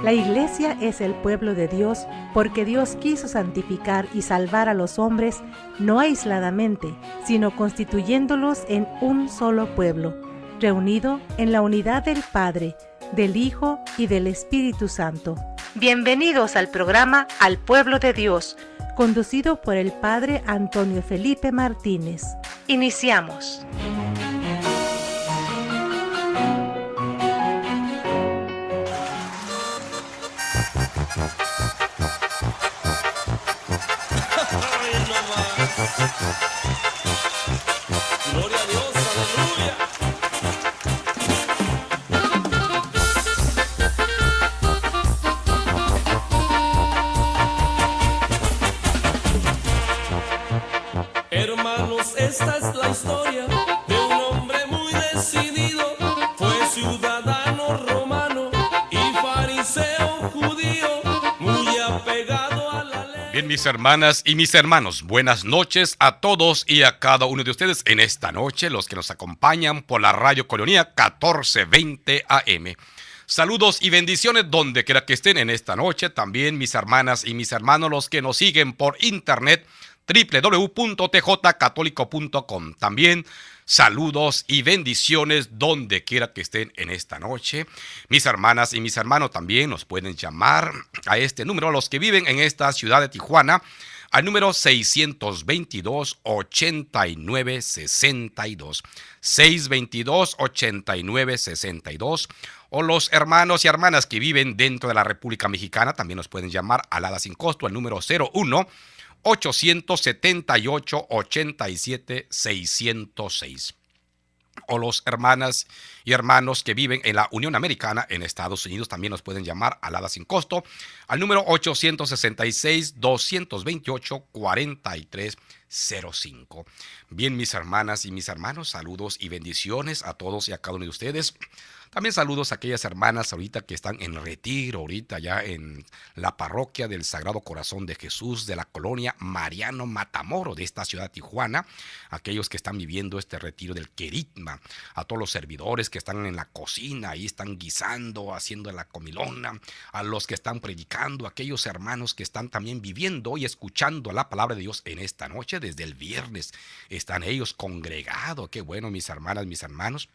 La Iglesia es el pueblo de Dios porque Dios quiso santificar y salvar a los hombres no aisladamente, sino constituyéndolos en un solo pueblo, reunido en la unidad del Padre, del Hijo y del Espíritu Santo. Bienvenidos al programa Al Pueblo de Dios, conducido por el Padre Antonio Felipe Martínez. Iniciamos. Gloria a Dios, aleluya. Hermanos, esta es la historia de un hombre muy decidido. Fue ciudadano romano y fariseo judío, muy apegado a la ley. Bien, mis hermanas y mis hermanos, buenas noches a todos y a cada uno de ustedes en esta noche, los que nos acompañan por la Radio Colonia 1420 AM. Saludos y bendiciones donde quiera que estén en esta noche. También mis hermanas y mis hermanos, los que nos siguen por internet, www.tjcatólico.com. También saludos y bendiciones donde quiera que estén en esta noche. Mis hermanas y mis hermanos también nos pueden llamar a este número, los que viven en esta ciudad de Tijuana, al número 622-8962, 622-8962. O los hermanos y hermanas que viven dentro de la República Mexicana también nos pueden llamar a la sin costo al número 01-878-87-606. O los hermanas y hermanos que viven en la Unión Americana, en Estados Unidos, también nos pueden llamar a la sin costo al número 866-228-4305. Bien, mis hermanas y mis hermanos, saludos y bendiciones a todos y a cada uno de ustedes. También saludos a aquellas hermanas ahorita que están en retiro, ahorita ya en la parroquia del Sagrado Corazón de Jesús de la colonia Mariano Matamoro de esta ciudad de Tijuana. Aquellos que están viviendo este retiro del querigma, a todos los servidores que están en la cocina, ahí están guisando, haciendo la comilona, a los que están predicando, aquellos hermanos que están también viviendo y escuchando la palabra de Dios en esta noche, desde el viernes están ellos congregados. Qué bueno, mis hermanas, mis hermanos,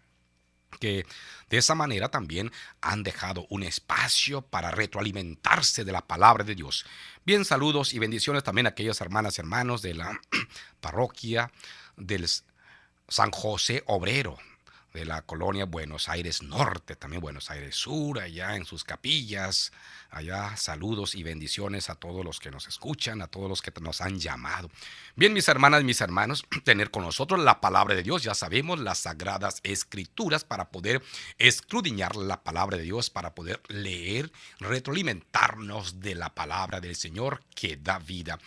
que de esa manera también han dejado un espacio para retroalimentarse de la palabra de Dios. Bien, saludos y bendiciones también a aquellas hermanas y hermanos de la parroquia del San José Obrero, de la colonia Buenos Aires Norte, también Buenos Aires Sur, allá en sus capillas. Allá saludos y bendiciones a todos los que nos escuchan, a todos los que nos han llamado. Bien, mis hermanas y mis hermanos, tener con nosotros la palabra de Dios, ya sabemos, las sagradas escrituras, para poder escudriñar la palabra de Dios, para poder leer, retroalimentarnos de la palabra del Señor que da vida.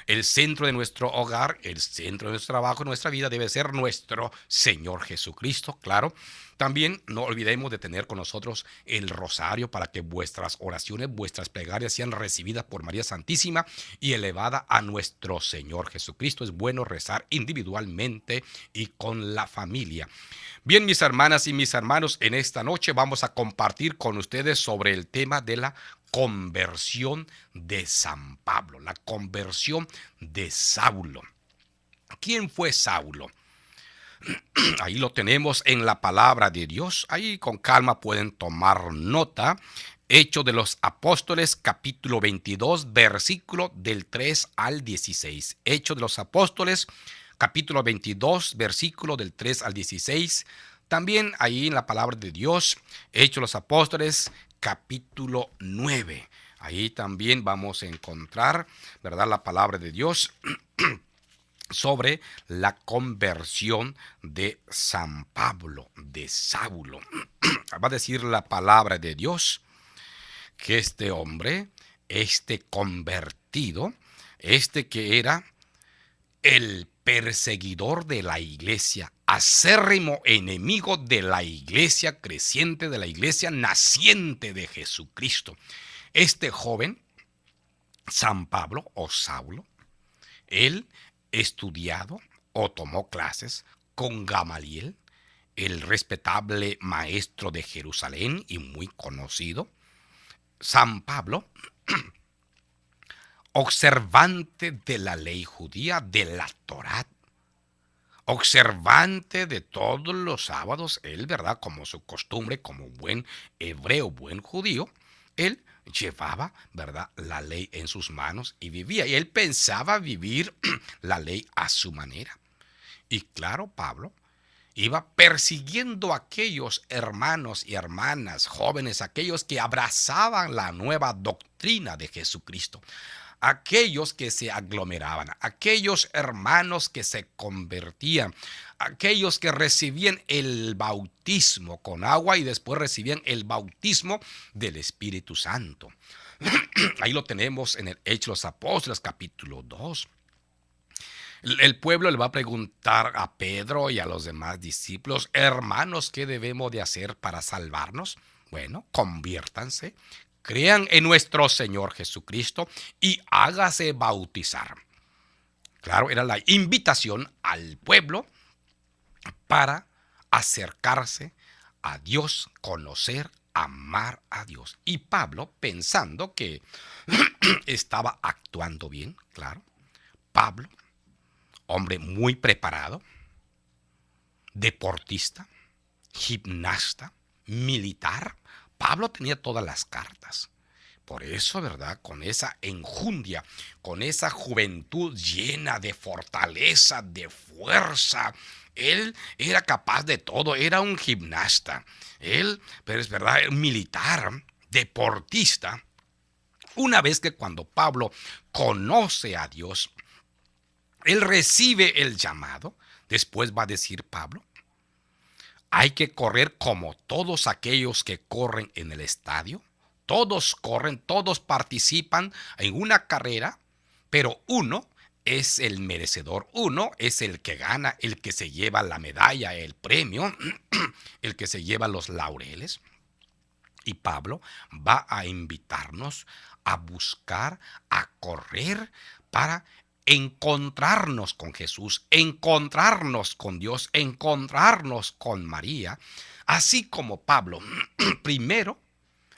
El centro de nuestro hogar, el centro de nuestro trabajo, nuestra vida debe ser nuestro Señor Jesucristo, claro. También no olvidemos de tener con nosotros el rosario para que vuestras oraciones, vuestras plegarias sean recibidas por María Santísima y elevada a nuestro Señor Jesucristo. Es bueno rezar individualmente y con la familia. Bien, mis hermanas y mis hermanos, en esta noche vamos a compartir con ustedes sobre el tema de la conversión de San Pablo, la conversión de Saulo. ¿Quién fue Saulo? Ahí lo tenemos en la palabra de Dios. Ahí con calma pueden tomar nota. Hechos de los Apóstoles, capítulo 22, versículo del 3 al 16. Hechos de los Apóstoles, capítulo 22, versículo del 3 al 16. También ahí en la palabra de Dios, Hechos de los Apóstoles, capítulo 9. Ahí también vamos a encontrar, ¿verdad?, la palabra de Dios sobre la conversión de San Pablo, de Saulo. Va a decir la palabra de Dios que este hombre, este convertido, este que era el perseguidor de la iglesia, acérrimo enemigo de la iglesia creciente, de la iglesia naciente de Jesucristo. Este joven, San Pablo o Saulo, él estudiado o tomó clases con Gamaliel, el respetable maestro de Jerusalén y muy conocido. San Pablo, observante de la ley judía, de la Torá, observante de todos los sábados, él, ¿verdad? Como su costumbre, como buen hebreo, buen judío, él llevaba, ¿verdad?, la ley en sus manos y vivía. Y él pensaba vivir la ley a su manera. Y claro, Pablo iba persiguiendo a aquellos hermanos y hermanas jóvenes, aquellos que abrazaban la nueva doctrina de Jesucristo, aquellos que se aglomeraban, aquellos hermanos que se convertían, aquellos que recibían el bautismo con agua y después recibían el bautismo del Espíritu Santo. Ahí lo tenemos en el Hechos de los Apóstoles, capítulo 2. El pueblo le va a preguntar a Pedro y a los demás discípulos: hermanos, ¿qué debemos de hacer para salvarnos? Bueno, conviértanse, crean en nuestro Señor Jesucristo y hágase bautizar. Claro, era la invitación al pueblo para acercarse a Dios, conocer, amar a Dios. Y Pablo, pensando que estaba actuando bien, claro, Pablo, hombre muy preparado, deportista, gimnasta, militar, Pablo tenía todas las cartas. Por eso, ¿verdad?, con esa enjundia, con esa juventud llena de fortaleza, de fuerza, él era capaz de todo, era un gimnasta. Él, pero es verdad, un militar, deportista. Una vez que cuando Pablo conoce a Dios, él recibe el llamado. Después va a decir Pablo: hay que correr como todos aquellos que corren en el estadio. Todos corren, todos participan en una carrera, pero uno es el merecedor. Uno es el que gana, el que se lleva la medalla, el premio, el que se lleva los laureles. Y Pablo va a invitarnos a buscar, a correr para encontrarnos con Jesús, encontrarnos con Dios, encontrarnos con María, así como Pablo, primero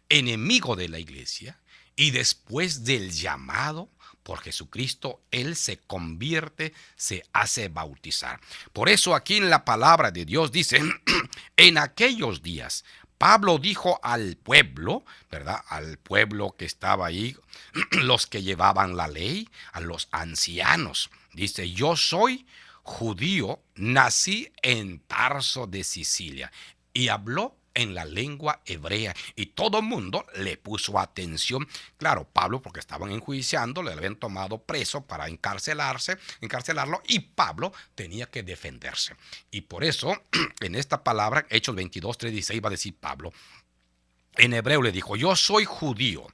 enemigo de la iglesia y después del llamado por Jesucristo, él se convierte, se hace bautizar. Por eso aquí en la palabra de Dios dice: en aquellos días, Pablo dijo al pueblo, ¿verdad?, al pueblo que estaba ahí, los que llevaban la ley, a los ancianos, dice: yo soy judío, nací en Tarso de Sicilia. Y habló en la lengua hebrea y todo el mundo le puso atención. Claro, Pablo, porque estaban enjuiciando, le habían tomado preso para encarcelarlo, y Pablo tenía que defenderse. Y por eso, en esta palabra, Hechos 22:3-16, va a decir Pablo, en hebreo le dijo: yo soy judío,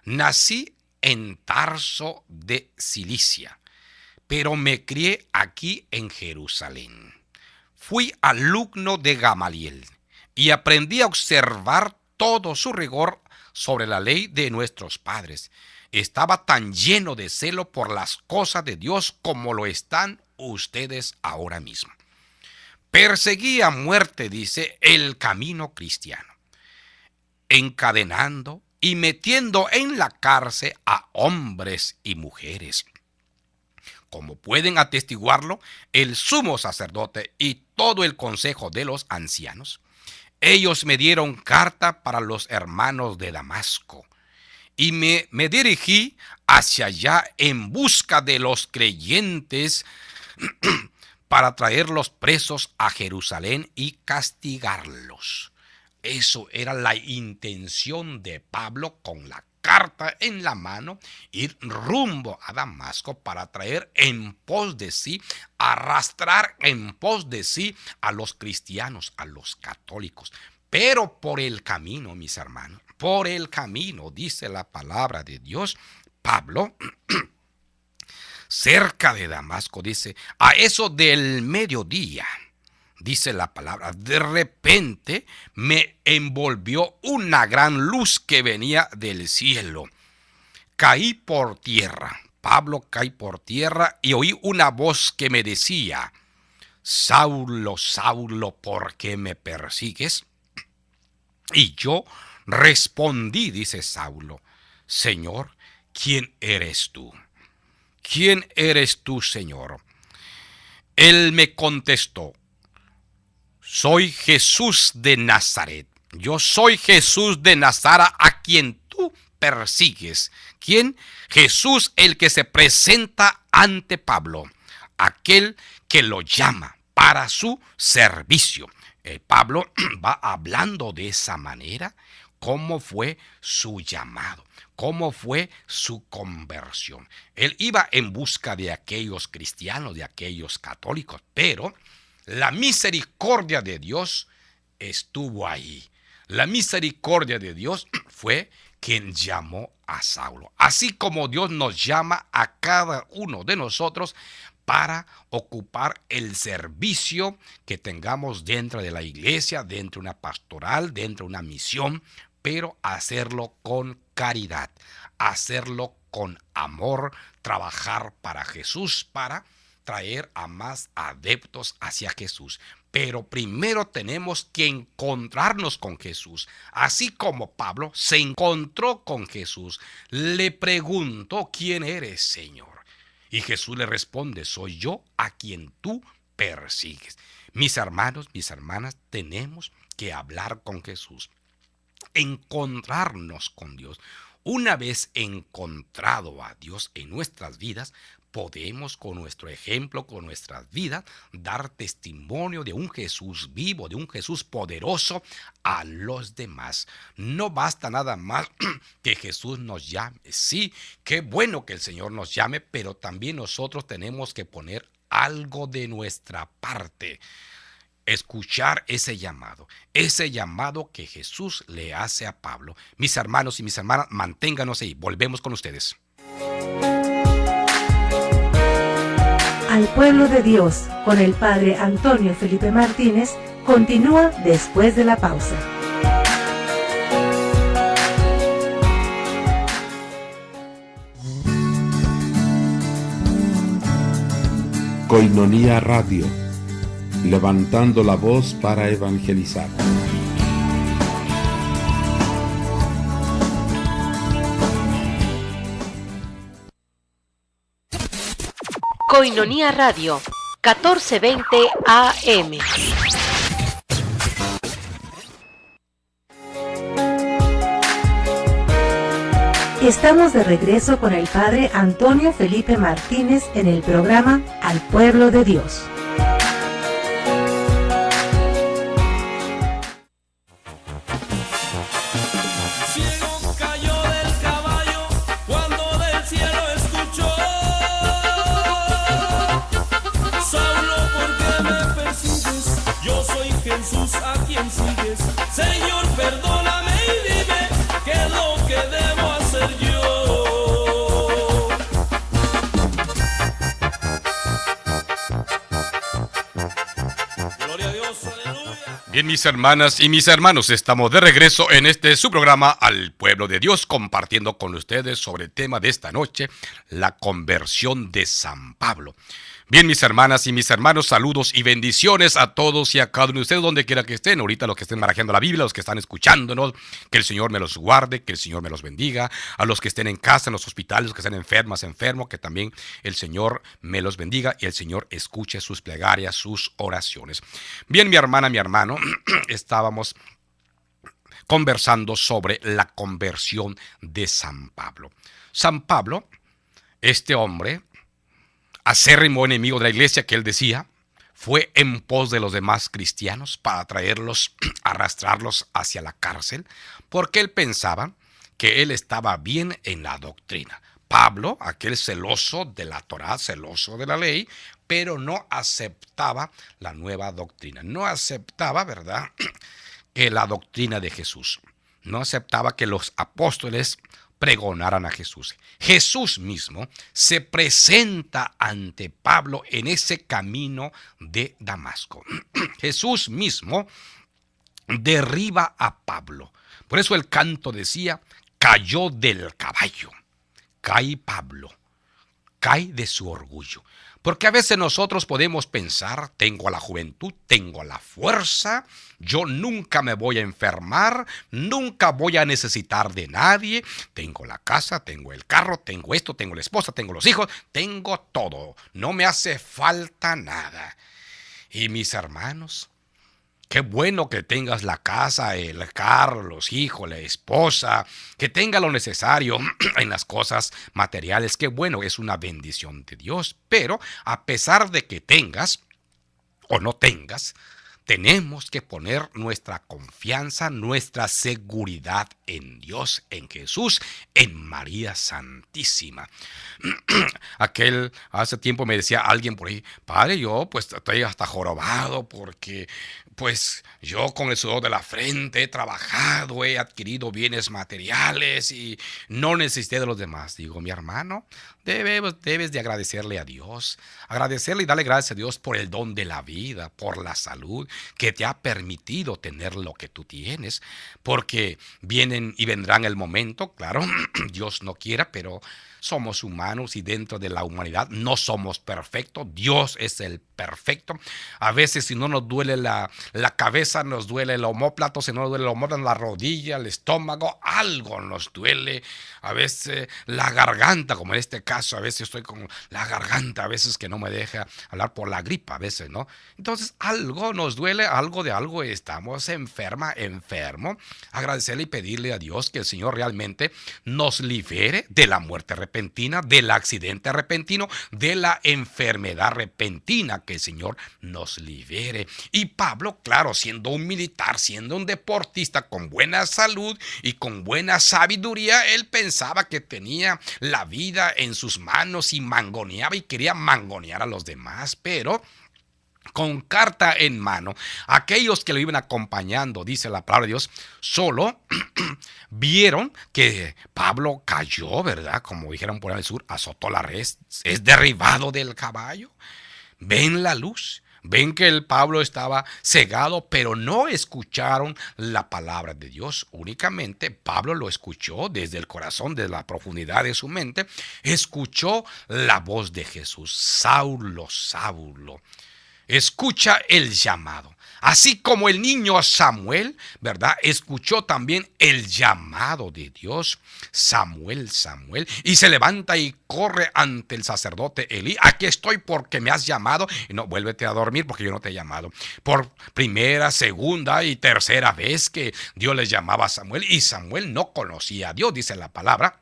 nací en Tarso de Cilicia, pero me crié aquí en Jerusalén. Fui alumno de Gamaliel y aprendí a observar todo su rigor sobre la ley de nuestros padres. Estaba tan lleno de celo por las cosas de Dios como lo están ustedes ahora mismo. Perseguí a muerte, dice, el camino cristiano, encadenando y metiendo en la cárcel a hombres y mujeres. Como pueden atestiguarlo el sumo sacerdote y todo el consejo de los ancianos, ellos me dieron carta para los hermanos de Damasco y me dirigí hacia allá en busca de los creyentes para traerlos presos a Jerusalén y castigarlos. Eso era la intención de Pablo con la carta en la mano, ir rumbo a Damasco para traer en pos de sí, arrastrar en pos de sí a los cristianos, a los católicos. Pero por el camino, mis hermanos, por el camino, dice la palabra de Dios, Pablo, cerca de Damasco, dice, a eso del mediodía, dice la palabra, de repente me envolvió una gran luz que venía del cielo. Caí por tierra. Pablo cae por tierra y oí una voz que me decía: Saulo, Saulo, ¿por qué me persigues? Y yo Respondí, dice Saulo, Señor, ¿quién eres tú? ¿Quién eres tú, Señor? Él me contestó, soy Jesús de Nazaret. Yo soy Jesús de Nazaret a quien tú persigues. ¿Quién? Jesús, el que se presenta ante Pablo, aquel que lo llama para su servicio. Pablo va hablando de esa manera, cómo fue su llamado, cómo fue su conversión. Él iba en busca de aquellos cristianos, de aquellos católicos, pero la misericordia de Dios estuvo ahí. La misericordia de Dios fue quien llamó a Saulo. Así como Dios nos llama a cada uno de nosotros para ocupar el servicio que tengamos dentro de la iglesia, dentro de una pastoral, dentro de una misión, pero hacerlo con caridad, hacerlo con amor, trabajar para Jesús, para traer a más adeptos hacia Jesús. Pero primero tenemos que encontrarnos con Jesús. Así como Pablo se encontró con Jesús, le preguntó, ¿quién eres, Señor? Y Jesús le responde, soy yo a quien tú persigues. Mis hermanos, mis hermanas, tenemos que hablar con Jesús, encontrarnos con Dios. Una vez encontrado a Dios en nuestras vidas, podemos con nuestro ejemplo, con nuestras vidas, dar testimonio de un Jesús vivo, de un Jesús poderoso a los demás. No basta nada más que Jesús nos llame. Sí, qué bueno que el Señor nos llame, pero también nosotros tenemos que poner algo de nuestra parte. Escuchar ese llamado que Jesús le hace a Pablo. Mis hermanos y mis hermanas, manténganos ahí. Volvemos con ustedes. Al pueblo de Dios, con el Padre Antonio Felipe Martínez, continúa después de la pausa. Koinonia Radio, levantando la voz para evangelizar. Koinonia Radio, 1420 AM. Estamos de regreso con el Padre Antonio Felipe Martínez en el programa Al Pueblo de Dios. Ciego cayó del caballo cuando del cielo escuchó: Saulo, ¿por qué me persigues? Yo soy Jesús a quien sigues. Señor, perdóname y dime qué es lo que debo hacer yo. Gloria a Dios, aleluya. Bien, mis hermanas y mis hermanos, estamos de regreso en este su programa Al Pueblo de Dios, compartiendo con ustedes sobre el tema de esta noche, la conversión de San Pablo. Bien, mis hermanas y mis hermanos, saludos y bendiciones a todos y a cada uno de ustedes, donde quiera que estén. Ahorita los que estén barajeando la Biblia, los que están escuchándonos, que el Señor me los guarde, que el Señor me los bendiga. A los que estén en casa, en los hospitales, los que estén enfermos, que también el Señor me los bendiga y el Señor escuche sus plegarias, sus oraciones. Bien, mi hermana, mi hermano, estábamos conversando sobre la conversión de San Pablo. San Pablo, este hombre acérrimo enemigo de la iglesia, que él decía, fue en pos de los demás cristianos para traerlos, arrastrarlos hacia la cárcel, porque él pensaba que él estaba bien en la doctrina. Pablo, aquel celoso de la Torá, celoso de la ley, pero no aceptaba la nueva doctrina. No aceptaba, ¿verdad?, que la doctrina de Jesús. No aceptaba que los apóstoles pregonaran a Jesús. Jesús mismo se presenta ante Pablo en ese camino de Damasco. Jesús mismo derriba a Pablo. Por eso el canto decía, cayó del caballo. Cae Pablo, cae de su orgullo. Porque a veces nosotros podemos pensar, tengo la juventud, tengo la fuerza, yo nunca me voy a enfermar, nunca voy a necesitar de nadie, tengo la casa, tengo el carro, tengo esto, tengo la esposa, tengo los hijos, tengo todo, no me hace falta nada. Y mis hermanos, qué bueno que tengas la casa, el carro, los hijos, la esposa, que tenga lo necesario en las cosas materiales. Qué bueno, es una bendición de Dios. Pero a pesar de que tengas o no tengas, tenemos que poner nuestra confianza, nuestra seguridad en Dios, en Jesús, en María Santísima. Hace tiempo me decía alguien por ahí, padre, yo pues estoy hasta jorobado porque pues yo con el sudor de la frente he trabajado, he adquirido bienes materiales y no necesité de los demás. Digo, mi hermano, debes de agradecerle a Dios, agradecerle y darle gracias a Dios por el don de la vida, por la salud que te ha permitido tener lo que tú tienes, porque vienen y vendrán el momento, claro, Dios no quiera, pero somos humanos y dentro de la humanidad no somos perfectos. Dios es el perfecto. A veces si no nos duele la cabeza, nos duele el omóplato, si no nos duele el omóplato, la rodilla, el estómago, algo nos duele. A veces la garganta, como en este caso, a veces estoy con la garganta, a veces que no me deja hablar por la gripa, a veces, ¿no? Entonces algo nos duele, algo de algo estamos enfermo. Agradecerle y pedirle a Dios que el Señor realmente nos libere de la muerte repentina, del accidente repentino, de la enfermedad repentina, que el Señor nos libere. Y Pablo, claro, siendo un militar, siendo un deportista con buena salud y con buena sabiduría, él pensaba que tenía la vida en sus manos y mangoneaba y quería mangonear a los demás, pero con carta en mano, aquellos que lo iban acompañando, dice la palabra de Dios, solo vieron que Pablo cayó, ¿verdad? Como dijeron por ahí al sur, azotó la res, es derribado del caballo. Ven la luz, ven que el Pablo estaba cegado, pero no escucharon la palabra de Dios. Únicamente Pablo lo escuchó desde el corazón, desde la profundidad de su mente, escuchó la voz de Jesús. Saulo, Saulo. Escucha el llamado. Así como el niño Samuel, ¿verdad? Escuchó también el llamado de Dios. Samuel, Samuel. Y se levanta y corre ante el sacerdote Elí. Aquí estoy porque me has llamado. Y no, vuélvete a dormir porque yo no te he llamado. Por primera, segunda y tercera vez que Dios le llamaba a Samuel. Y Samuel no conocía a Dios, dice la palabra.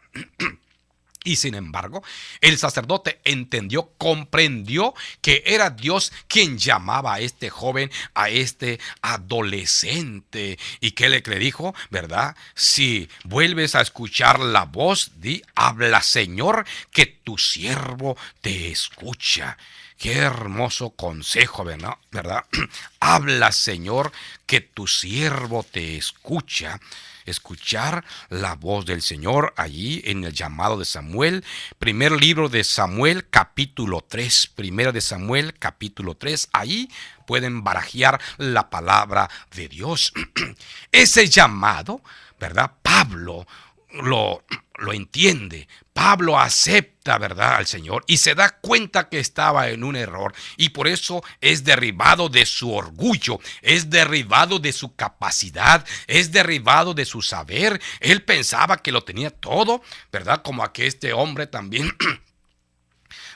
Y sin embargo, el sacerdote entendió, comprendió que era Dios quien llamaba a este joven, a este adolescente. Y que le dijo, ¿verdad? Si vuelves a escuchar la voz, habla, Señor, que tu siervo te escucha. Qué hermoso consejo, ¿verdad? Habla, Señor, que tu siervo te escucha. Escuchar la voz del Señor allí en el llamado de Samuel. Primer libro de Samuel, capítulo 3. Primera de Samuel, capítulo 3. Ahí pueden barajear la palabra de Dios. Ese llamado, ¿verdad? Pablo lo entiende. Pablo acepta, ¿verdad?, al Señor y se da cuenta que estaba en un error y por eso es derribado de su orgullo, es derribado de su capacidad, es derribado de su saber. Él pensaba que lo tenía todo, ¿verdad? Como aquel este hombre también,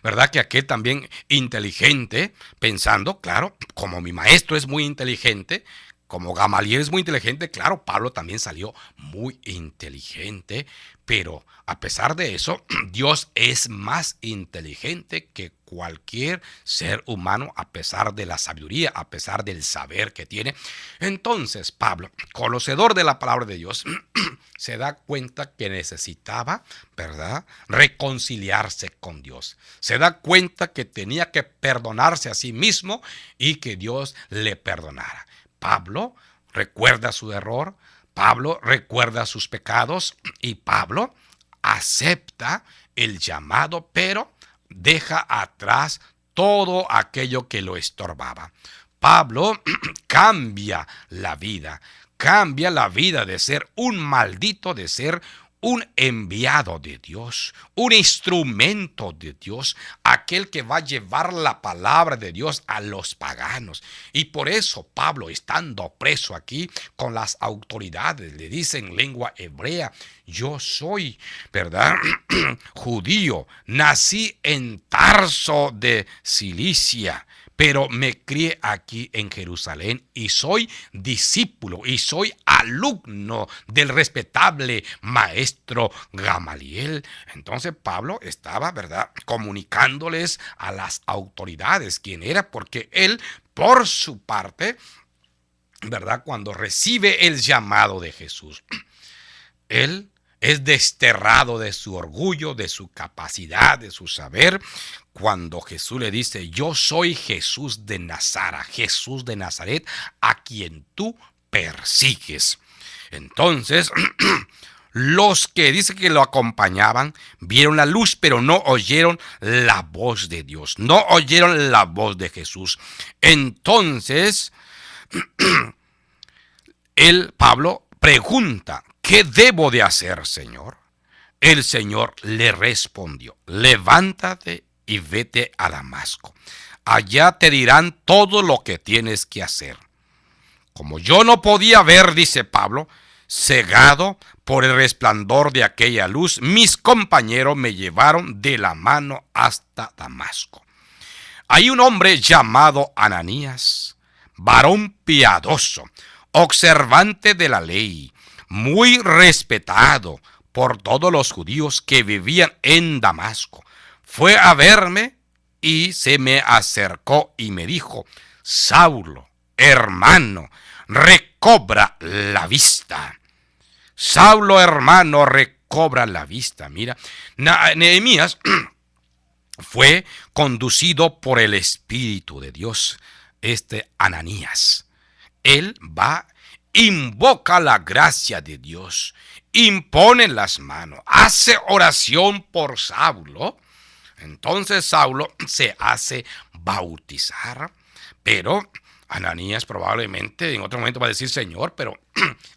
¿verdad? Que aquel también inteligente, pensando, claro, como mi maestro es muy inteligente, como Gamaliel es muy inteligente, claro, Pablo también salió muy inteligente, pero a pesar de eso, Dios es más inteligente que cualquier ser humano, a pesar de la sabiduría, a pesar del saber que tiene. Entonces, Pablo, conocedor de la palabra de Dios, se da cuenta que necesitaba, ¿verdad?, reconciliarse con Dios. Se da cuenta que tenía que perdonarse a sí mismo y que Dios le perdonara. Pablo recuerda su error, Pablo recuerda sus pecados y Pablo acepta el llamado, pero deja atrás todo aquello que lo estorbaba. Pablo cambia la vida de ser un maldito, de ser un enviado de Dios, un instrumento de Dios, a aquel que va a llevar la palabra de Dios a los paganos. Y por eso Pablo, estando preso aquí con las autoridades, le dice en lengua hebrea: yo soy, ¿verdad? Judío, nací en Tarso de Cilicia, pero me crié aquí en Jerusalén y soy discípulo y soy alumno del respetable maestro Gamaliel. Entonces Pablo estaba, ¿verdad?, comunicándoles a las autoridades quién era, porque él, por su parte, ¿verdad?, cuando recibe el llamado de Jesús, él es desterrado de su orgullo, de su capacidad, de su saber, cuando Jesús le dice: yo soy Jesús de Nazaret, a quien tú persigues. Entonces, los que dice que lo acompañaban vieron la luz, pero no oyeron la voz de Dios, no oyeron la voz de Jesús. Entonces, Pablo pregunta: ¿qué debo de hacer, Señor? El Señor le respondió: levántate y vete a Damasco. Allá te dirán todo lo que tienes que hacer. Como yo no podía ver, dice Pablo, cegado por el resplandor de aquella luz, mis compañeros me llevaron de la mano hasta Damasco. Hay un hombre llamado Ananías, varón piadoso, observante de la ley, muy respetado por todos los judíos que vivían en Damasco. Fue a verme y se me acercó y me dijo: Saulo, hermano, recobra la vista. Saulo, hermano, recobra la vista. Mira, Nehemías fue conducido por el Espíritu de Dios. Ananías, él va, invoca la gracia de Dios, impone las manos, hace oración por Saulo. Entonces Saulo se hace bautizar, pero Ananías probablemente en otro momento va a decir: Señor, pero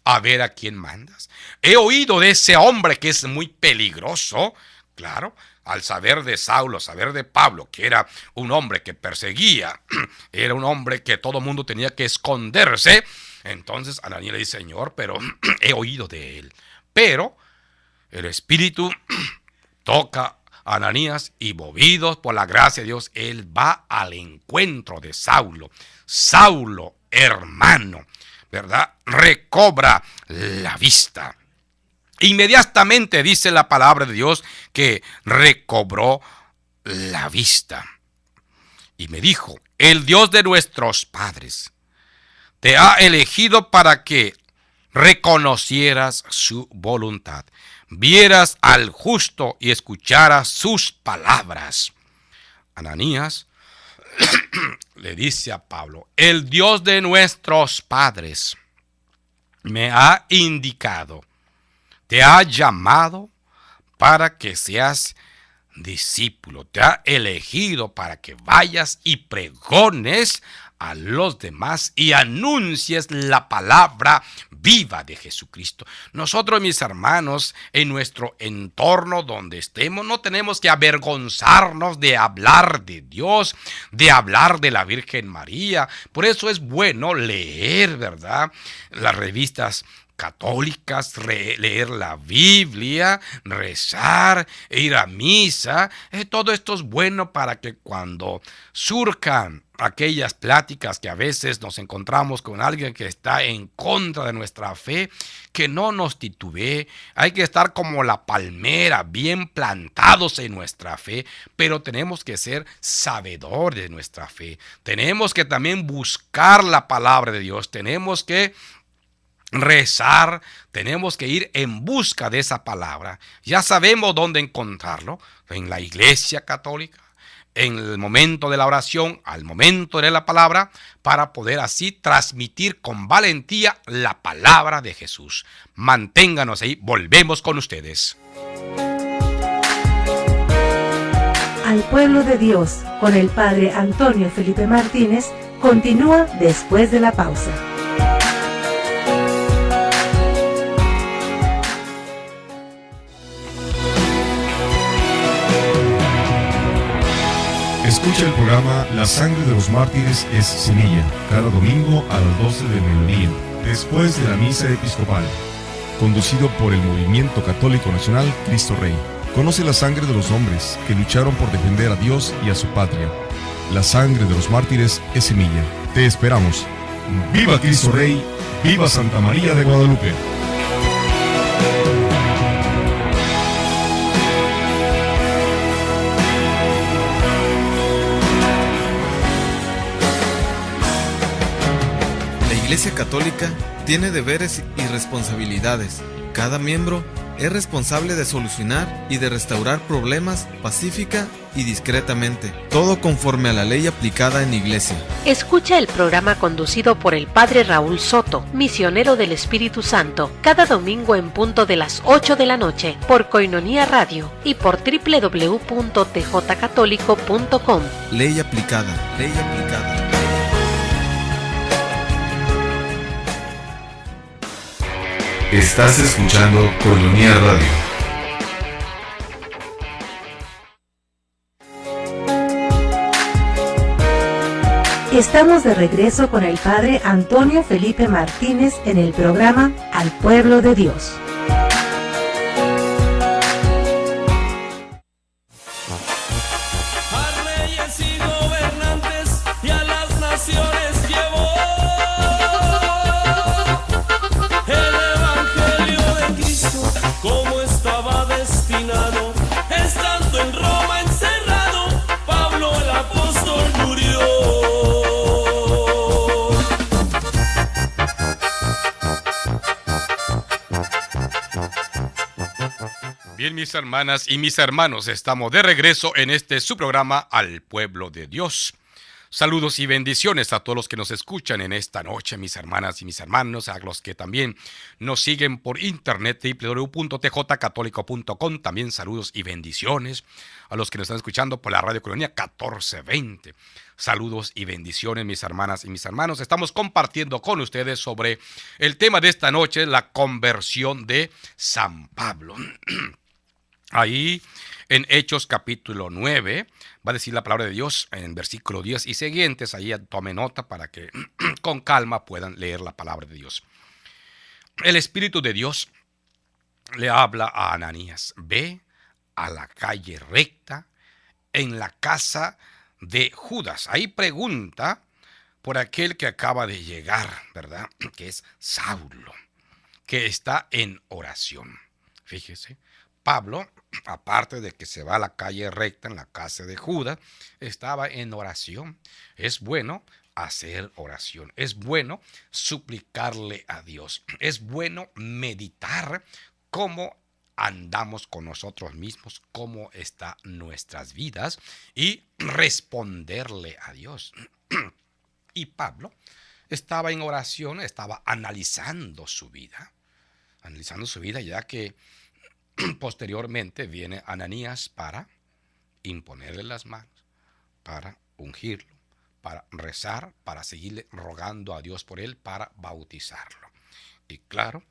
a ver a quién mandas. He oído de ese hombre que es muy peligroso. Claro, al saber de Saulo, saber de Pablo, que era un hombre que perseguía, era un hombre que todo mundo tenía que esconderse. Entonces Ananías le dice: Señor, pero he oído de él. Pero el Espíritu toca a Ananías y, movidos por la gracia de Dios, él va al encuentro de Saulo. Saulo, hermano, ¿verdad?, recobra la vista. Inmediatamente dice la palabra de Dios que recobró la vista. Y me dijo: el Dios de nuestros padres te ha elegido para que reconocieras su voluntad, vieras al justo y escucharas sus palabras. Ananías le dice a Pablo: el Dios de nuestros padres me ha indicado, te ha llamado para que seas discípulo, te ha elegido para que vayas y pregones a los demás y anuncies la palabra viva de Jesucristo. Nosotros, mis hermanos, en nuestro entorno donde estemos, no tenemos que avergonzarnos de hablar de Dios, de hablar de la Virgen María. Por eso es bueno leer, ¿verdad?, las revistas católicas, leer la Biblia, rezar, ir a misa. Todo esto es bueno para que cuando surjan aquellas pláticas que a veces nos encontramos con alguien que está en contra de nuestra fe, que no nos titubee. Hay que estar como la palmera, bien plantados en nuestra fe, pero tenemos que ser sabedores de nuestra fe. Tenemos que también buscar la palabra de Dios. Tenemos que rezar, tenemos que ir en busca de esa palabra. Ya sabemos dónde encontrarlo: en la Iglesia Católica, en el momento de la oración, al momento de la palabra, para poder así transmitir con valentía la palabra de Jesús. Manténganos ahí, volvemos con ustedes. Al pueblo de Dios, con el Padre Antonio Felipe Martínez, continúa después de la pausa. Escucha el programa La Sangre de los Mártires es Semilla, cada domingo a las 12 del mediodía, después de la misa episcopal. Conducido por el Movimiento Católico Nacional Cristo Rey. Conoce la sangre de los hombres que lucharon por defender a Dios y a su patria. La Sangre de los Mártires es Semilla. Te esperamos. ¡Viva Cristo Rey! ¡Viva Santa María de Guadalupe! La Iglesia Católica tiene deberes y responsabilidades. Cada miembro es responsable de solucionar y de restaurar problemas pacífica y discretamente, todo conforme a la ley aplicada en Iglesia. Escucha el programa conducido por el Padre Raúl Soto, misionero del Espíritu Santo, cada domingo en punto de las 8 de la noche, por Coinonía Radio y por www.tjcatólico.com. Ley aplicada, ley aplicada. Estás escuchando Coinonía Radio. Estamos de regreso con el Padre Antonio Felipe Martínez en el programa Al Pueblo de Dios. A reyes y gobernantes y a las naciones llevó el Evangelio de Cristo como estaba destinado. Estando en Roma encerrado, Pablo el apóstol murió. Bien, mis hermanas y mis hermanos, estamos de regreso en este su programa Al Pueblo de Dios. Saludos y bendiciones a todos los que nos escuchan en esta noche, mis hermanas y mis hermanos, a los que también nos siguen por internet, www.tjcatólico.com. También saludos y bendiciones a los que nos están escuchando por la Radio Coinonía 1420. Saludos y bendiciones, mis hermanas y mis hermanos. Estamos compartiendo con ustedes sobre el tema de esta noche, la conversión de San Pablo. Ahí en Hechos capítulo 9 va a decir la palabra de Dios en versículo 10 y siguientes. Ahí tome nota para que con calma puedan leer la palabra de Dios. El Espíritu de Dios le habla a Ananías: ve a la calle recta en la casa de Judas. Ahí pregunta por aquel que acaba de llegar, ¿verdad? Que es Saulo, que está en oración. Fíjese, Pablo, aparte de que se va a la calle recta en la casa de Judas, estaba en oración. Es bueno hacer oración. Es bueno suplicarle a Dios. Es bueno meditar cómo andamos con nosotros mismos, cómo están nuestras vidas y responderle a Dios. Y Pablo estaba en oración, estaba analizando su vida, ya que posteriormente viene Ananías para imponerle las manos, para ungirlo, para rezar, para seguirle rogando a Dios por él, para bautizarlo. Y claro,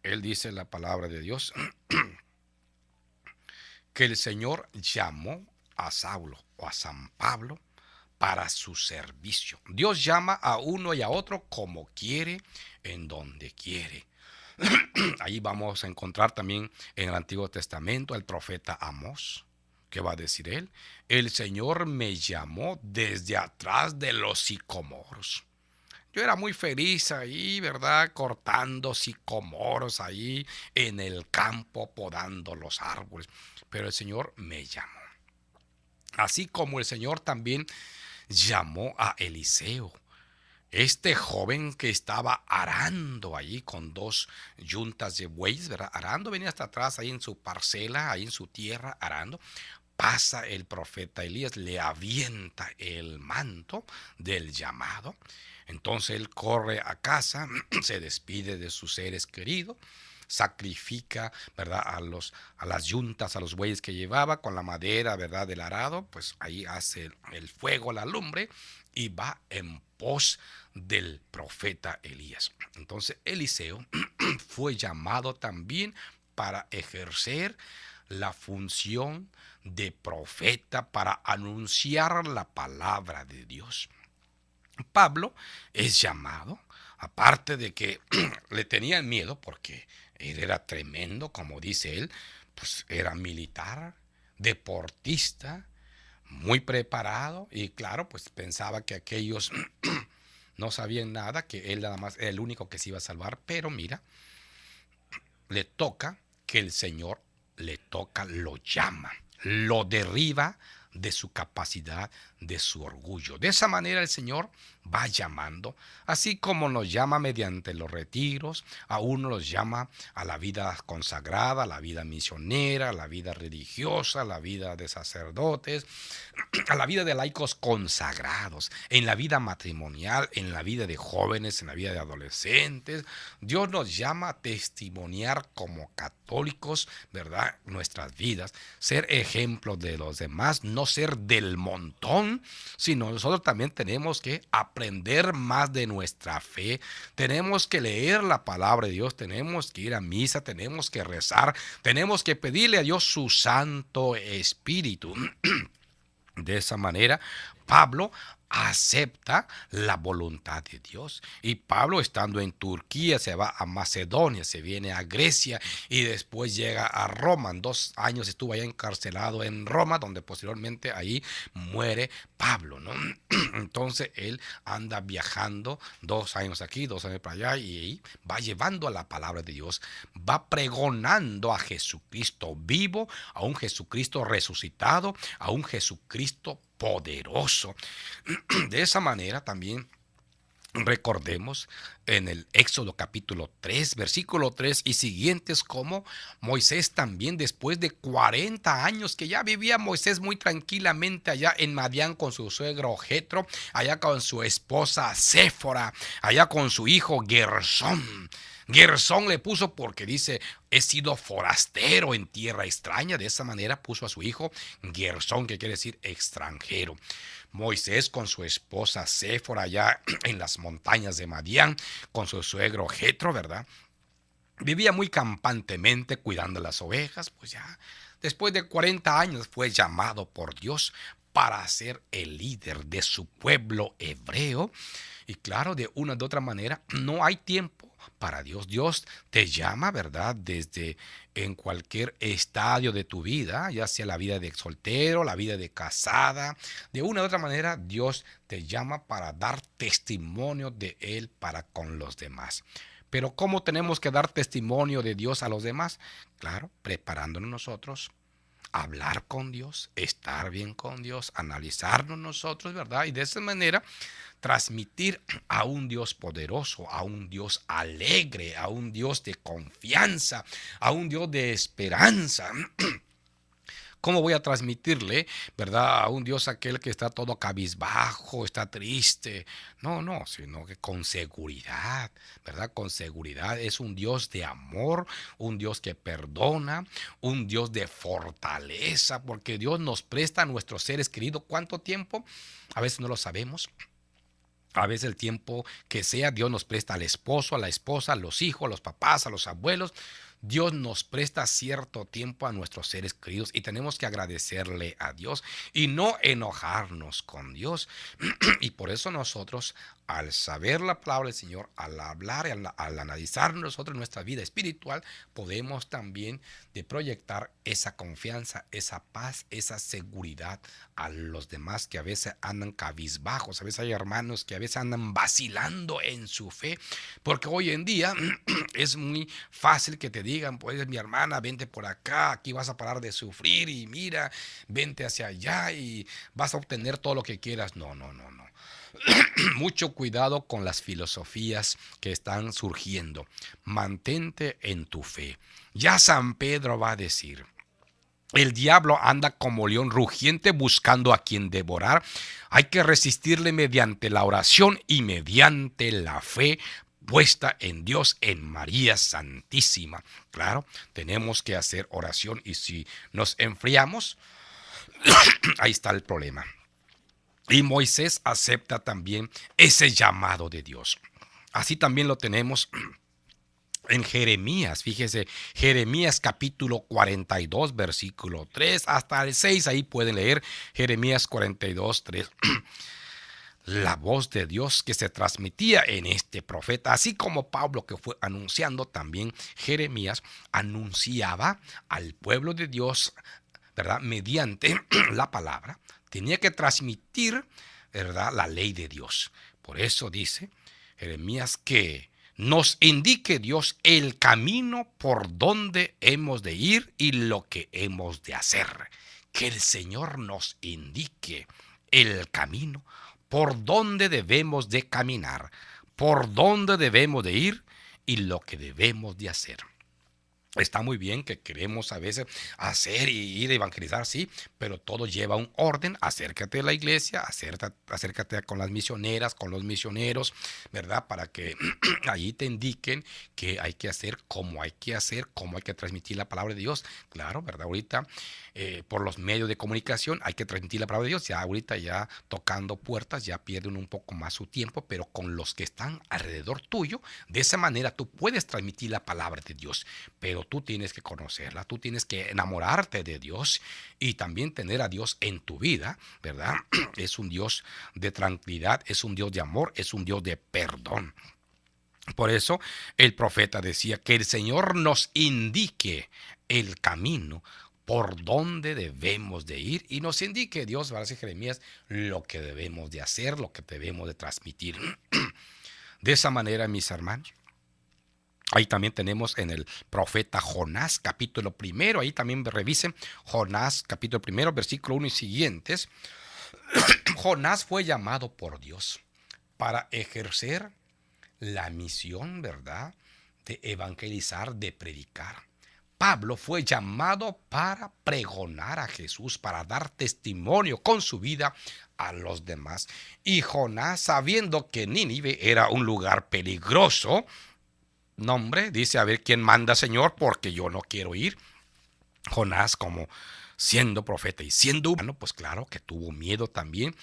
él dice la palabra de Dios que el Señor llamó a Saulo o a San Pablo para su servicio. Dios llama a uno y a otro como quiere, en donde quiere. Ahí vamos a encontrar también en el Antiguo Testamento al profeta Amós. ¿Qué va a decir él? El Señor me llamó desde atrás de los sicomoros. Yo era muy feliz ahí, ¿verdad? Cortando sicomoros ahí en el campo, podando los árboles. Pero el Señor me llamó. Así como el Señor también llamó a Eliseo. Este joven que estaba arando allí con 2 yuntas de bueyes, ¿verdad? Arando, venía hasta atrás ahí en su parcela, ahí en su tierra, arando. Pasa el profeta Elías, le avienta el manto del llamado. Entonces él corre a casa, se despide de sus seres queridos, sacrifica, ¿verdad? a las yuntas, a los bueyes que llevaba con la madera, ¿verdad? del arado, pues ahí hace el fuego, la lumbre, y va en pos del profeta Elías. Entonces Eliseo fue llamado también para ejercer la función de profeta para anunciar la palabra de Dios. Pablo es llamado, aparte de que le tenían miedo porque él era tremendo, como dice él, pues era militar, deportista, muy preparado, y claro, pues pensaba que aquellos no sabían nada, que él nada más era el único que se iba a salvar. Pero mira, le toca que el Señor lo llama, lo derriba de su capacidad, de su orgullo. De esa manera el Señor va llamando, así como nos llama mediante los retiros, a uno los llama a la vida consagrada, a la vida misionera, a la vida religiosa, a la vida de sacerdotes, a la vida de laicos consagrados, en la vida matrimonial, en la vida de jóvenes, en la vida de adolescentes. Dios nos llama a testimoniar como católicos, ¿verdad?, nuestras vidas, ser ejemplos de los demás, no ser del montón, sino nosotros también tenemos que aprender más de nuestra fe, tenemos que leer la palabra de Dios, tenemos que ir a misa, tenemos que rezar, tenemos que pedirle a Dios su Santo Espíritu. De esa manera, Pablo acepta la voluntad de Dios. Y Pablo, estando en Turquía, se va a Macedonia, se viene a Grecia y después llega a Roma. En 2 años estuvo allá encarcelado en Roma, donde posteriormente ahí muere Pablo, ¿no? Entonces él anda viajando 2 años aquí, 2 años para allá, y ahí va llevando a la palabra de Dios, va pregonando a Jesucristo vivo, a un Jesucristo resucitado, a un Jesucristo poderoso. De esa manera también recordemos en el Éxodo capítulo 3, versículo 3 y siguientes, como Moisés también, después de 40 años que ya vivía Moisés muy tranquilamente allá en Madián con su suegro Jetro, allá con su esposa Séfora, allá con su hijo Gersón. Gersón le puso porque dice, he sido forastero en tierra extraña. De esa manera puso a su hijo Gersón, que quiere decir extranjero. Moisés con su esposa Séfora allá en las montañas de Madián, con su suegro Jetro, ¿verdad? Vivía muy campantemente cuidando las ovejas. Pues ya después de 40 años fue llamado por Dios para ser el líder de su pueblo hebreo. Y claro, de una u otra manera, no hay tiempo para Dios. Dios te llama, ¿verdad?, desde en cualquier estadio de tu vida, ya sea la vida de soltero, la vida de casada. De una u otra manera, Dios te llama para dar testimonio de Él para con los demás. Pero ¿cómo tenemos que dar testimonio de Dios a los demás? Claro, preparándonos nosotros, hablar con Dios, estar bien con Dios, analizarnos nosotros, ¿verdad? Y de esa manera transmitir a un Dios poderoso, a un Dios alegre, a un Dios de confianza, a un Dios de esperanza. ¿Cómo voy a transmitirle, verdad, a un Dios aquel que está todo cabizbajo, está triste? No, sino que con seguridad, ¿verdad? Con seguridad. Es un Dios de amor, un Dios que perdona, un Dios de fortaleza, porque Dios nos presta a nuestros seres queridos. ¿Cuánto tiempo? A veces no lo sabemos. A veces el tiempo que sea, Dios nos presta al esposo, a la esposa, a los hijos, a los papás, a los abuelos. Dios nos presta cierto tiempo a nuestros seres queridos y tenemos que agradecerle a Dios y no enojarnos con Dios. Y por eso nosotros, al saber la palabra del Señor, al hablar, al analizar nosotros nuestra vida espiritual, podemos también de proyectar esa confianza, esa paz, esa seguridad a los demás que a veces andan cabizbajos. A veces hay hermanos que a veces andan vacilando en su fe, porque hoy en día es muy fácil que te digan, pues mi hermana, vente por acá, aquí vas a parar de sufrir y mira, vente hacia allá y vas a obtener todo lo que quieras. No. Mucho cuidado con las filosofías que están surgiendo. Mantente en tu fe. Ya San Pedro va a decir, el diablo anda como león rugiente buscando a quien devorar. Hay que resistirle mediante la oración y mediante la fe puesta en Dios, en María Santísima. Claro, tenemos que hacer oración y si nos enfriamos, ahí está el problema. Y Moisés acepta también ese llamado de Dios. Así también lo tenemos En Jeremías, fíjese, Jeremías capítulo 42, versículo 3 hasta el 6, ahí pueden leer Jeremías 42, 3. La voz de Dios que se transmitía en este profeta, así como Pablo que fue anunciando, también Jeremías anunciaba al pueblo de Dios, ¿verdad? Mediante la palabra, tenía que transmitir, ¿verdad?, la ley de Dios. Por eso dice Jeremías que nos indique Dios el camino por donde hemos de ir y lo que hemos de hacer. Que el Señor nos indique el camino por donde debemos de caminar, por donde debemos de ir y lo que debemos de hacer. Está muy bien que queremos a veces hacer y ir a evangelizar, sí, pero todo lleva un orden. Acércate a la iglesia, acércate con las misioneras, con los misioneros, ¿verdad? Para que allí te indiquen qué hay que hacer, cómo hay que hacer, cómo hay que transmitir la palabra de Dios. Claro, ¿verdad? Ahorita por los medios de comunicación hay que transmitir la palabra de Dios. Ya ahorita ya tocando puertas ya pierden un poco más su tiempo, pero con los que están alrededor tuyo, de esa manera tú puedes transmitir la palabra de Dios. Pero tú tienes que conocerla, tú tienes que enamorarte de Dios y también tener a Dios en tu vida, ¿verdad? Es un Dios de tranquilidad, es un Dios de amor, es un Dios de perdón. Por eso el profeta decía que el Señor nos indique el camino por donde debemos de ir y nos indique Dios, ¿verdad? Jeremías, lo que debemos de hacer, lo que debemos de transmitir. De esa manera, mis hermanos, ahí también tenemos en el profeta Jonás, capítulo 1, ahí también revisen Jonás, capítulo 1, versículo 1 y siguientes. Jonás fue llamado por Dios para ejercer la misión, ¿verdad?, de evangelizar, de predicar. Pablo fue llamado para pregonar a Jesús, para dar testimonio con su vida a los demás. Y Jonás, sabiendo que Nínive era un lugar peligroso, no, hombre, dice, a ver quién manda, Señor, porque yo no quiero ir. Jonás, como siendo profeta y siendo humano, pues claro que tuvo miedo también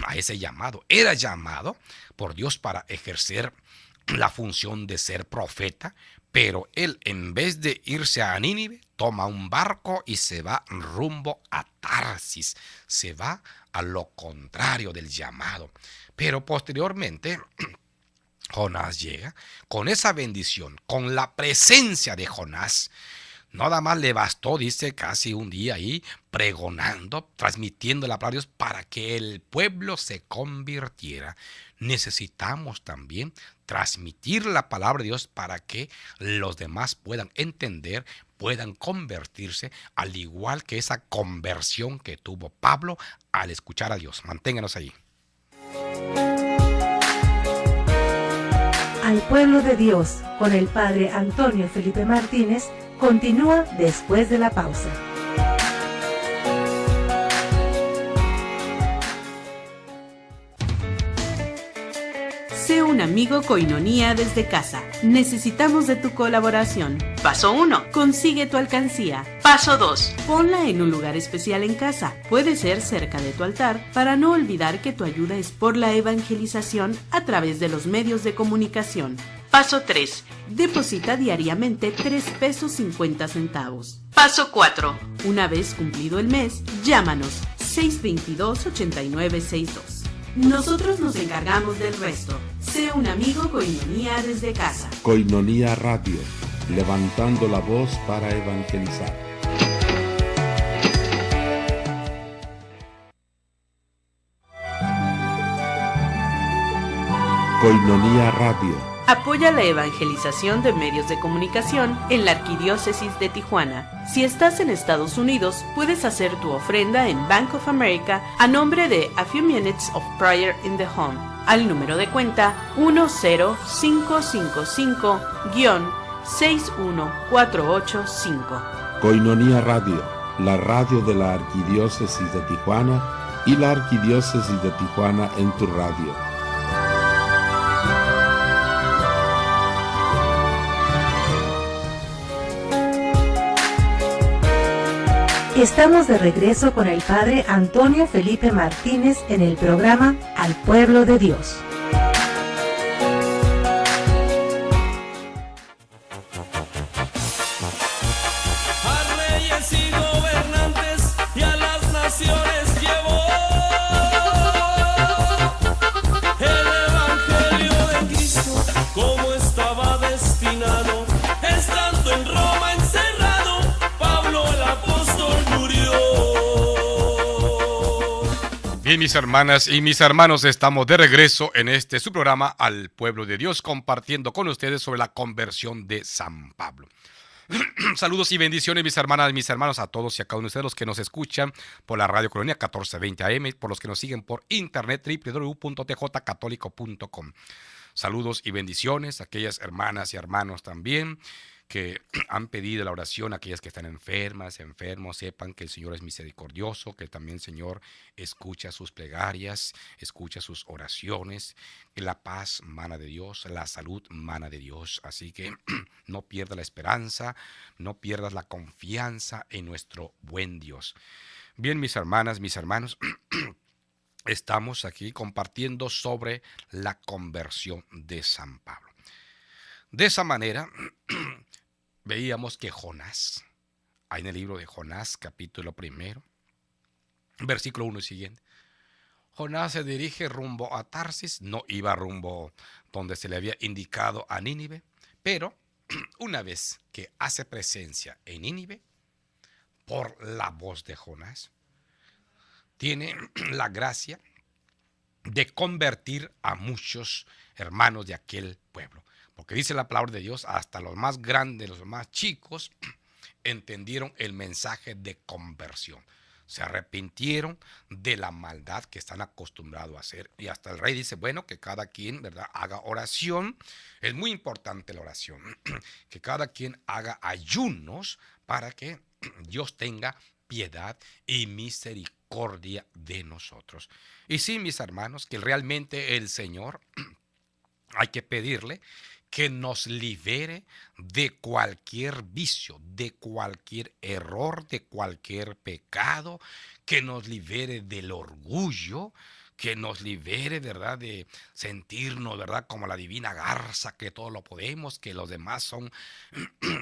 a ese llamado. Era llamado por Dios para ejercer la función de ser profeta, pero él, en vez de irse a Nínive, toma un barco y se va rumbo a Tarsis. Se va a lo contrario del llamado. Pero posteriormente Jonás llega con esa bendición, con la presencia de Jonás. Nada más le bastó, dice, casi un día ahí pregonando, transmitiendo la palabra de Dios para que el pueblo se convirtiera. Necesitamos también transmitir la palabra de Dios para que los demás puedan entender, puedan convertirse, al igual que esa conversión que tuvo Pablo al escuchar a Dios. Manténganos ahí. Al pueblo de Dios, con el Padre Antonio Felipe Martínez, continúa después de la pausa. Sé un amigo Koinonía desde casa. Necesitamos de tu colaboración. Paso 1. Consigue tu alcancía. Paso 2. Ponla en un lugar especial en casa. Puede ser cerca de tu altar para no olvidar que tu ayuda es por la evangelización a través de los medios de comunicación. Paso 3. Deposita diariamente 3.50 pesos. Paso 4. Una vez cumplido el mes, llámanos 622-8962. Nosotros nos encargamos del resto. Sé un amigo Koinonía desde casa. Koinonía Radio, levantando la voz para evangelizar. Koinonía Radio. Apoya la evangelización de medios de comunicación en la Arquidiócesis de Tijuana. Si estás en Estados Unidos, puedes hacer tu ofrenda en Bank of America a nombre de A Few Minutes of Prayer in the Home, al número de cuenta 10555-61485. Koinonía Radio, la radio de la Arquidiócesis de Tijuana y la Arquidiócesis de Tijuana en tu radio. Estamos de regreso con el Padre Antonio Felipe Martínez en el programa Al Pueblo de Dios. Bien, mis hermanas y mis hermanos, estamos de regreso en este su programa Al Pueblo de Dios, compartiendo con ustedes sobre la conversión de San Pablo. Saludos y bendiciones, mis hermanas y mis hermanos, a todos y a cada uno de ustedes, los que nos escuchan por la Radio Colonia 1420 AM, por los que nos siguen por internet www.tjcatólico.com. Saludos y bendiciones a aquellas hermanas y hermanos también que han pedido la oración, aquellas que están enfermas, enfermos, sepan que el Señor es misericordioso, que también el Señor escucha sus plegarias, escucha sus oraciones, que la paz mana de Dios, la salud mana de Dios. Así que no pierdas la esperanza, no pierdas la confianza en nuestro buen Dios. Bien, mis hermanas, mis hermanos, estamos aquí compartiendo sobre la conversión de San Pablo. De esa manera, veíamos que Jonás, ahí en el libro de Jonás, capítulo 1, versículo 1 y siguiente, Jonás se dirige rumbo a Tarsis, no iba rumbo donde se le había indicado a Nínive, pero una vez que hace presencia en Nínive, por la voz de Jonás, tiene la gracia de convertir a muchos hermanos de aquel pueblo. Porque dice la palabra de Dios, hasta los más grandes, los más chicos, entendieron el mensaje de conversión. Se arrepintieron de la maldad que están acostumbrados a hacer. Y hasta el rey dice, bueno, que cada quien, ¿verdad?, haga oración. Es muy importante la oración. Que cada quien haga ayunos para que Dios tenga piedad y misericordia de nosotros. Y sí, mis hermanos, que realmente el Señor hay que pedirle que nos libere de cualquier vicio, de cualquier error, de cualquier pecado, que nos libere del orgullo, que nos libere, ¿verdad?, de sentirnos, ¿verdad?, como la divina garza, que todo lo podemos, que los demás son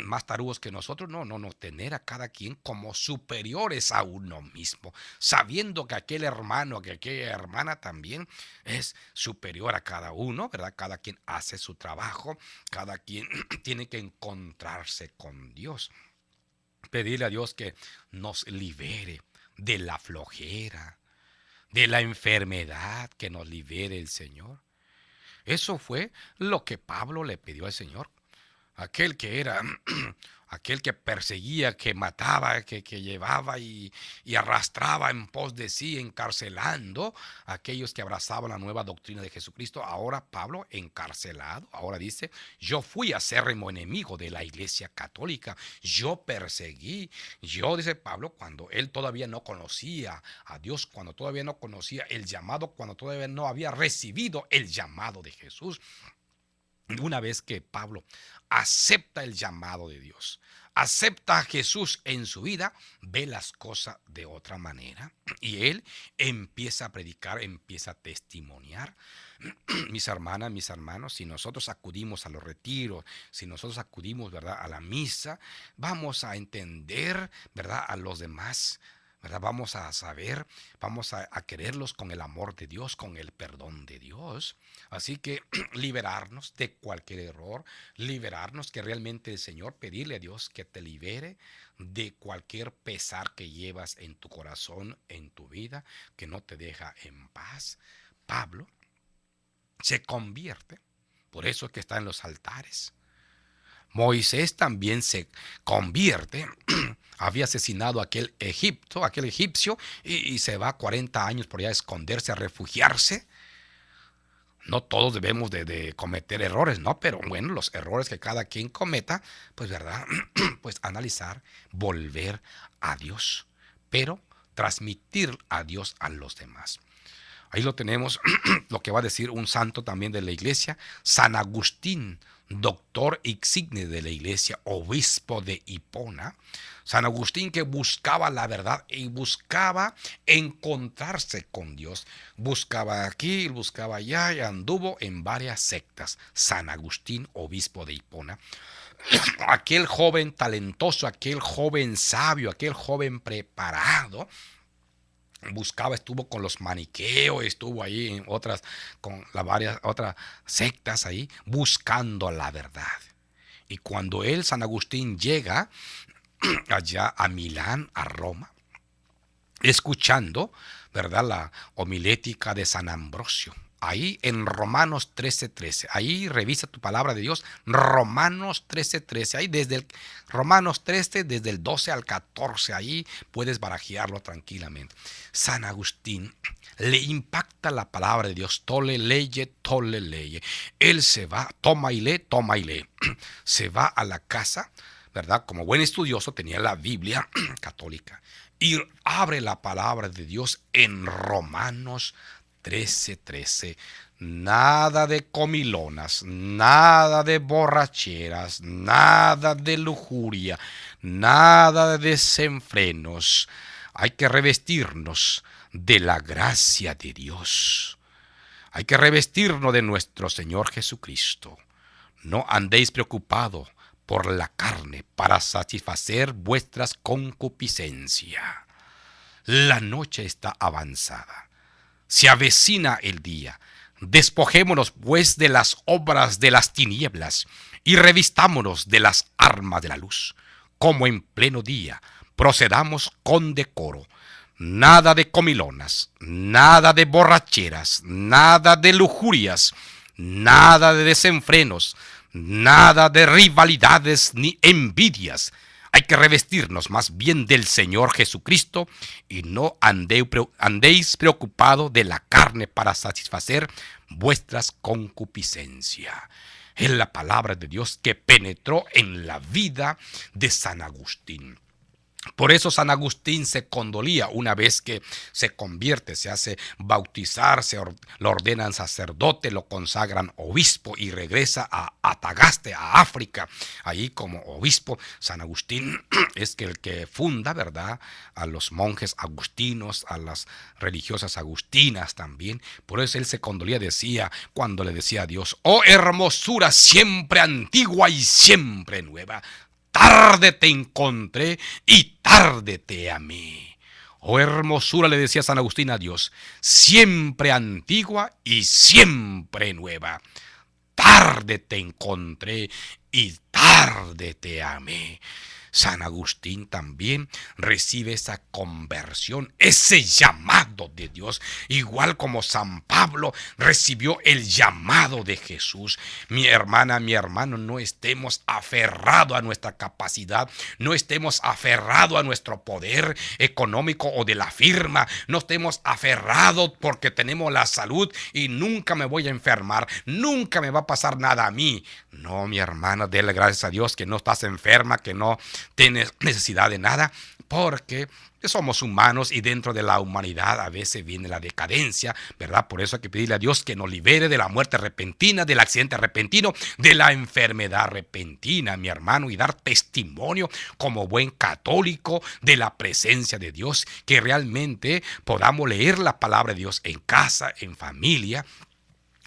más tarugos que nosotros. No, tener a cada quien como superiores a uno mismo, sabiendo que aquel hermano, que aquella hermana también es superior a cada uno, ¿verdad? Cada quien hace su trabajo, cada quien tiene que encontrarse con Dios. Pedirle a Dios que nos libere de la flojera, de la enfermedad, que nos libere el Señor. Eso fue lo que Pablo le pidió al Señor. Aquel que era, aquel que perseguía, que mataba, que llevaba y arrastraba en pos de sí, encarcelando a aquellos que abrazaban la nueva doctrina de Jesucristo. Ahora Pablo encarcelado, ahora dice, yo fui acérrimo enemigo de la Iglesia Católica, yo perseguí, dice Pablo, cuando él todavía no conocía a Dios, cuando todavía no conocía el llamado, cuando todavía no había recibido el llamado de Jesús. Una vez que Pablo acepta el llamado de Dios, acepta a Jesús en su vida, ve las cosas de otra manera y él empieza a predicar, empieza a testimoniar. Mis hermanas, mis hermanos, si nosotros acudimos a los retiros, si nosotros acudimos, ¿verdad?, a la misa, vamos a entender, ¿verdad?, a los demás, ¿verdad? Vamos a saber, vamos a quererlos con el amor de Dios, con el perdón de Dios. Así que liberarnos de cualquier error, liberarnos, que realmente el Señor, pedirle a Dios que te libere de cualquier pesar que llevas en tu corazón, en tu vida, que no te deja en paz. Pablo se convierte, por eso es que está en los altares. Moisés también se convierte, había asesinado a aquel egipcio y se va 40 años por allá a esconderse, a refugiarse. No todos debemos de cometer errores, ¿no? Pero bueno, los errores que cada quien cometa, pues verdad, pues analizar, volver a Dios, pero transmitir a Dios a los demás. Ahí lo tenemos, lo que va a decir un santo también de la iglesia, San Agustín, doctor insigne de la iglesia, obispo de Hipona. San Agustín, que buscaba la verdad y buscaba encontrarse con Dios. Buscaba aquí, buscaba allá y anduvo en varias sectas. San Agustín, obispo de Hipona. Aquel joven talentoso, aquel joven sabio, aquel joven preparado, estuvo con los maniqueos, estuvo ahí en con varias otras sectas ahí, buscando la verdad. Y cuando San Agustín llega allá a Milán, a Roma, escuchando, ¿verdad?, la homilética de San Ambrosio. Ahí en Romanos 13:13. Ahí revisa tu palabra de Dios. Romanos 13:13. Ahí desde el Romanos 13, desde el 12 al 14. Ahí puedes barajearlo tranquilamente. San Agustín le impacta la palabra de Dios. Tole leye. Él se va, toma y lee. Se va a la casa, ¿verdad? Como buen estudioso tenía la Biblia católica. Y abre la palabra de Dios en Romanos 13:13. Nada de comilonas, nada de borracheras, nada de lujuria, nada de desenfrenos. Hay que revestirnos de la gracia de Dios. Hay que revestirnos de nuestro Señor Jesucristo. No andéis preocupados por la carne para satisfacer vuestras concupiscencias. La noche está avanzada. Se avecina el día. Despojémonos pues de las obras de las tinieblas y revistámonos de las armas de la luz. Como en pleno día, procedamos con decoro. Nada de comilonas, nada de borracheras, nada de lujurias, nada de desenfrenos, nada de rivalidades ni envidias. Hay que revestirnos más bien del Señor Jesucristo y no andéis preocupados de la carne para satisfacer vuestras concupiscencias. Es la palabra de Dios que penetró en la vida de San Agustín. Por eso San Agustín se condolía una vez que se convierte, se hace bautizar, lo ordenan sacerdote, lo consagran obispo y regresa a Antofagasta, a África. Ahí como obispo, San Agustín es el que funda, ¿verdad?, a los monjes agustinos, a las religiosas agustinas también. Por eso él se condolía, decía, cuando le decía a Dios: oh hermosura siempre antigua y siempre nueva, tarde te encontré y tarde te amé. Oh hermosura, le decía San Agustín a Dios, siempre antigua y siempre nueva. Tarde te encontré y tarde te amé. San Agustín también recibe esa conversión, ese llamado de Dios, igual como San Pablo recibió el llamado de Jesús. Mi hermana, mi hermano, no estemos aferrados a nuestra capacidad, no estemos aferrados a nuestro poder económico o de la firma, no estemos aferrados porque tenemos la salud y nunca me voy a enfermar, nunca me va a pasar nada a mí. No, mi hermana, dele gracias a Dios que no estás enferma, que no tienes necesidad de nada, porque somos humanos y dentro de la humanidad a veces viene la decadencia, ¿verdad? Por eso hay que pedirle a Dios que nos libere de la muerte repentina, del accidente repentino, de la enfermedad repentina, mi hermano, y dar testimonio como buen católico de la presencia de Dios, que realmente podamos leer la palabra de Dios en casa, en familia.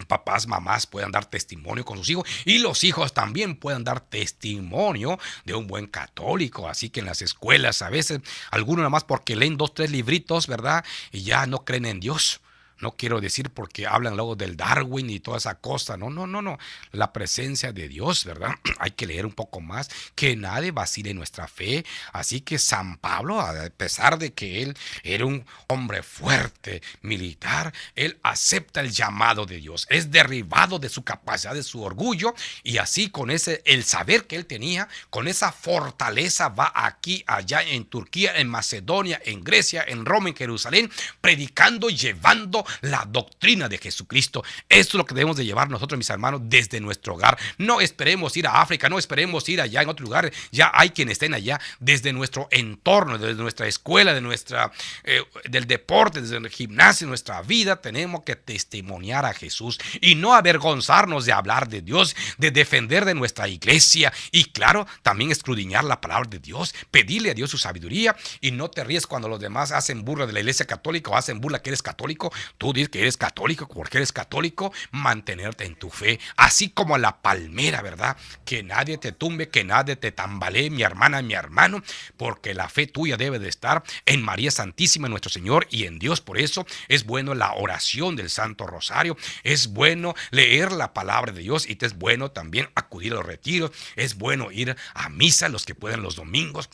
Papás, mamás puedan dar testimonio con sus hijos y los hijos también puedan dar testimonio de un buen católico. Así que en las escuelas a veces algunos nada más porque leen 2, 3 libritos, ¿verdad?, y ya no creen en Dios. No quiero decir porque hablan luego del Darwin y toda esa cosa. No. La presencia de Dios, ¿verdad? Hay que leer un poco más, que nadie vacile en nuestra fe. Así que San Pablo, a pesar de que él era un hombre fuerte, militar, él acepta el llamado de Dios. Es derribado de su capacidad, de su orgullo, y así con el saber que él tenía, con esa fortaleza va aquí, allá, en Turquía, en Macedonia, en Grecia, en Roma, en Jerusalén, predicando y llevando la doctrina de Jesucristo. Esto es lo que debemos de llevar nosotros, mis hermanos, desde nuestro hogar. No esperemos ir a África, no esperemos ir allá en otro lugar. Ya hay quienes estén allá. Desde nuestro entorno, desde nuestra escuela, del deporte, desde el gimnasio, nuestra vida, tenemos que testimoniar a Jesús y no avergonzarnos de hablar de Dios, de defender de nuestra iglesia y, claro, también escudriñar la palabra de Dios, pedirle a Dios su sabiduría. Y no te ríes cuando los demás hacen burla de la iglesia católica o hacen burla que eres católico. Tú dices que eres católico porque eres católico, mantenerte en tu fe, así como la palmera, ¿verdad? Que nadie te tumbe, que nadie te tambalee, mi hermana, mi hermano, porque la fe tuya debe de estar en María Santísima, nuestro Señor, y en Dios. Por eso es bueno la oración del Santo Rosario, es bueno leer la palabra de Dios y es bueno también acudir a los retiros, es bueno ir a misa los que pueden los domingos.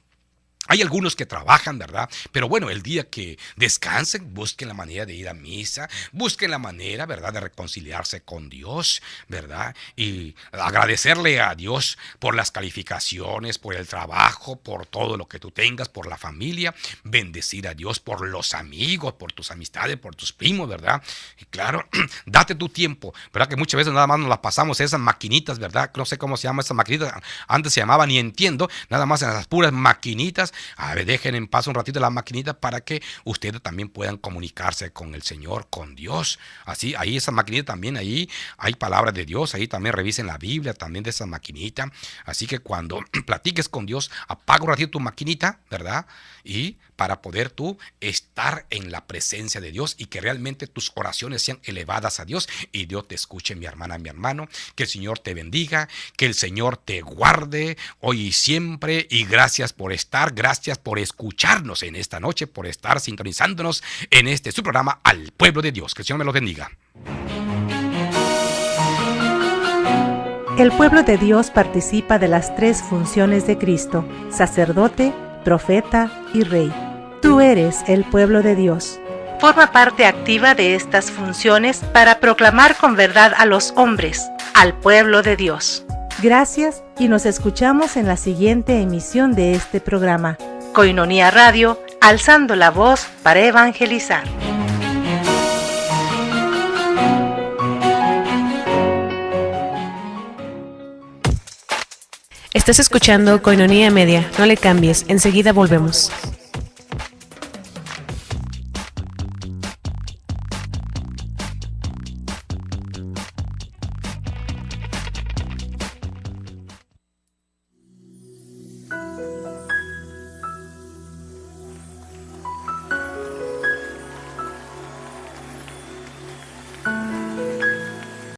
Hay algunos que trabajan, ¿verdad? Pero bueno, el día que descansen, busquen la manera de ir a misa, busquen la manera, ¿verdad?, de reconciliarse con Dios, ¿verdad? Y agradecerle a Dios por las calificaciones, por el trabajo, por todo lo que tú tengas, por la familia. Bendecir a Dios por los amigos, por tus amistades, por tus primos, ¿verdad? Y claro, date tu tiempo, ¿verdad? Que muchas veces nada más nos las pasamos esas maquinitas, ¿verdad? No sé cómo se llaman esas maquinitas. Antes se llamaban, ni entiendo, nada más en las puras maquinitas. A ver, dejen en paz un ratito las maquinitas para que ustedes también puedan comunicarse con el Señor, con Dios. Así, ahí esa maquinita también, ahí hay palabras de Dios, ahí también revisen la Biblia también de esa maquinita. Así que cuando platiques con Dios, apaga un ratito tu maquinita, ¿verdad? Y para poder tú estar en la presencia de Dios y que realmente tus oraciones sean elevadas a Dios y Dios te escuche, mi hermana, mi hermano. Que el Señor te bendiga, que el Señor te guarde hoy y siempre, y gracias por estar, gracias por escucharnos en esta noche, por estar sintonizándonos en este su programa Al Pueblo de Dios. Que el Señor me los bendiga. El pueblo de Dios participa de las 3 funciones de Cristo: sacerdote, profeta y rey. Tú eres el pueblo de Dios. Forma parte activa de estas funciones para proclamar con verdad a los hombres, al pueblo de Dios. Gracias y nos escuchamos en la siguiente emisión de este programa. Koinonia Radio, alzando la voz para evangelizar. Estás escuchando Koinonia Media. No le cambies, enseguida volvemos.